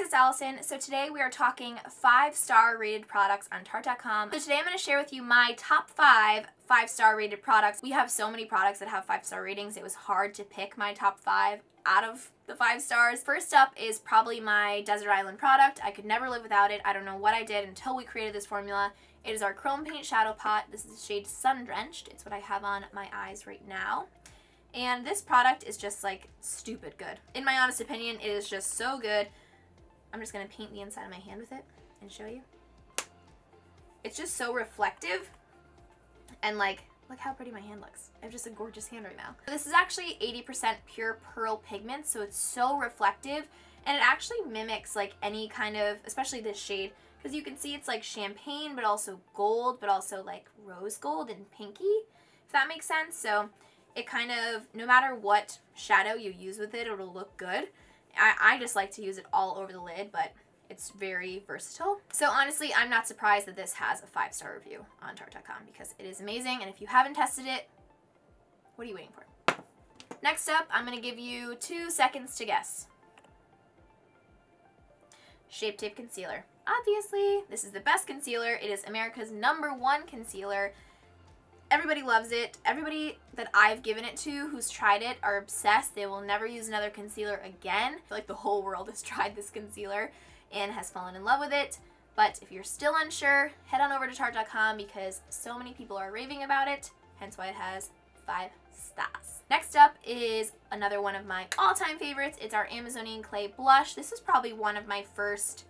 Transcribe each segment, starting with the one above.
guys, it's Allison. So today we are talking 5-star rated products on Tarte.com. So today I'm going to share with you my top 5-star rated products. We have so many products that have 5-star ratings. It was hard to pick my top 5 out of the 5 stars. First up is probably my Desert Island product. I could never live without it. I don't know what I did until we created this formula. It is our Chrome Paint Shadow Pot. This is the shade Sun Drenched. It's what I have on my eyes right now. And this product is just like stupid good. In my honest opinion, it is just so good. I'm just going to paint the inside of my hand with it and show you. It's just so reflective and like, look how pretty my hand looks. I have just a gorgeous hand right now. This is actually 80% pure pearl pigment, so it's so reflective and it actually mimics like any kind of, especially this shade, because you can see it's like champagne but also gold, but also like rose gold and pinky, if that makes sense. So it kind of, no matter what shadow you use with it, it'll look good. I just like to use it all over the lid, but it's very versatile. So honestly, I'm not surprised that this has a 5-star review on Tarte.com because it is amazing. And if you haven't tested it, what are you waiting for? Next up, I'm going to give you 2 seconds to guess. Shape Tape Concealer. Obviously, this is the best concealer. It is America's #1 concealer. Everybody loves it. Everybody that I've given it to who's tried it are obsessed. They will never use another concealer again. I feel like the whole world has tried this concealer and has fallen in love with it. But if you're still unsure, head on over to Tarte.com because so many people are raving about it, hence why it has 5 stars. Next up is another one of my all-time favorites. It's our Amazonian Clay Blush. This is probably one of my first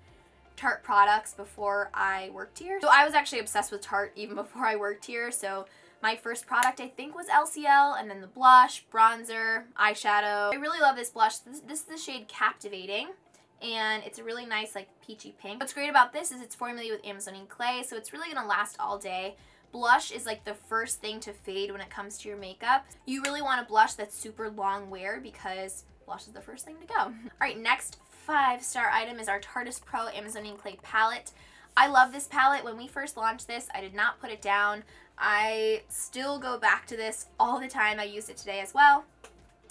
Tarte products before I worked here. So I was actually obsessed with Tarte even before I worked here. So my first product I think was LCL, and then the blush, bronzer, eyeshadow. I really love this blush. This is the shade Captivating, and it's a really nice like peachy pink. What's great about this is it's formulated with Amazonian clay, so it's really gonna last all day. Blush is like the first thing to fade when it comes to your makeup. You really want a blush that's super long wear because blush is the first thing to go. All right, next 5-star item is our Tarteist Pro Amazonian Clay Palette. I love this palette. When we first launched this, I did not put it down. I still go back to this all the time. I used it today as well.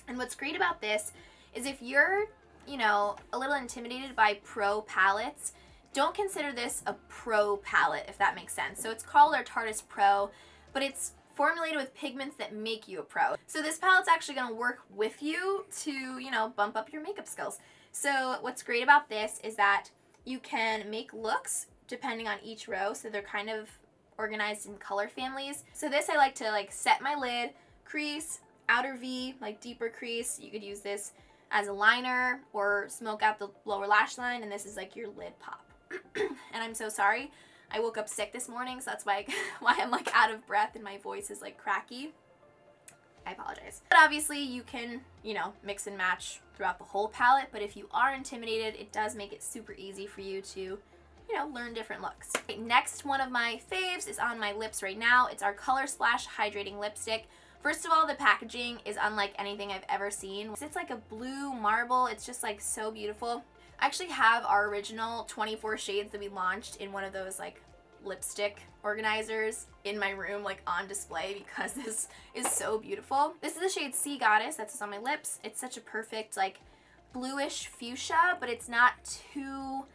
And what's great about this is if you're, you know, a little intimidated by pro palettes, don't consider this a pro palette, if that makes sense. So it's called our Tarteist Pro, but it's formulated with pigments that make you a pro. So this palette's actually going to work with you to, you know, bump up your makeup skills. So what's great about this is that you can make looks depending on each row, so they're kind of organized in color families. So this I like to like set my lid, crease, outer V, like deeper crease. You could use this as a liner or smoke out the lower lash line, and this is like your lid pop. And I'm so sorry. I woke up sick this morning, so that's why I'm like out of breath and my voice is like cracky. I apologize. But obviously you can, you know, mix and match throughout the whole palette, but if you are intimidated, it does make it super easy for you to, you know, learn different looks. Okay, next one of my faves is on my lips right now. It's our Color Splash Hydrating Lipstick. First of all, the packaging is unlike anything I've ever seen. It's like a blue marble. It's just like so beautiful. I actually have our original 24 shades that we launched in one of those like lipstick organizers in my room, like on display, because this is so beautiful. This is the shade Sea Goddess. That's what's on my lips. It's such a perfect like bluish fuchsia, but it's not too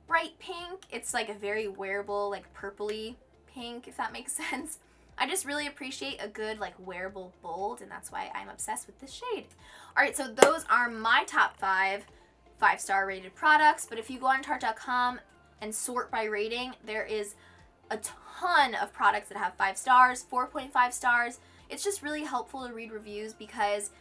bright pink. It's like a very wearable, like purpley pink, if that makes sense. I just really appreciate a good like wearable bold, and that's why I'm obsessed with this shade. All right, so those are my top 5-star rated products, but if you go on Tarte.com and sort by rating, there is a ton of products that have 5 stars, 4.5 stars. It's just really helpful to read reviews because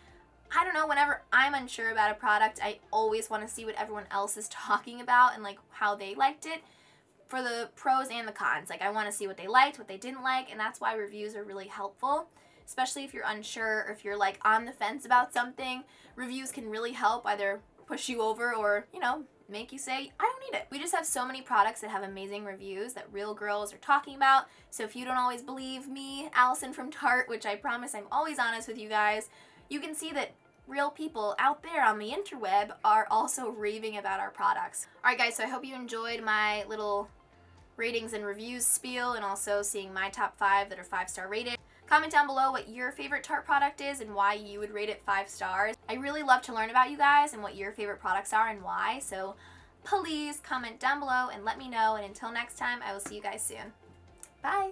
I don't know, whenever I'm unsure about a product, I always want to see what everyone else is talking about and like how they liked it for the pros and the cons. Like I want to see what they liked, what they didn't like, and that's why reviews are really helpful, especially if you're unsure or if you're like on the fence about something. Reviews can really help either push you over or, you know, make you say, I don't need it. We just have so many products that have amazing reviews that real girls are talking about. So if you don't always believe me, Allison from Tarte, which I promise I'm always honest with you guys, you can see that real people out there on the interweb are also raving about our products. Alright guys, so I hope you enjoyed my little ratings and reviews spiel and also seeing my top 5 that are 5-star rated. Comment down below what your favorite Tarte product is and why you would rate it 5 stars. I really love to learn about you guys and what your favorite products are and why, so please comment down below and let me know. And until next time, I will see you guys soon. Bye!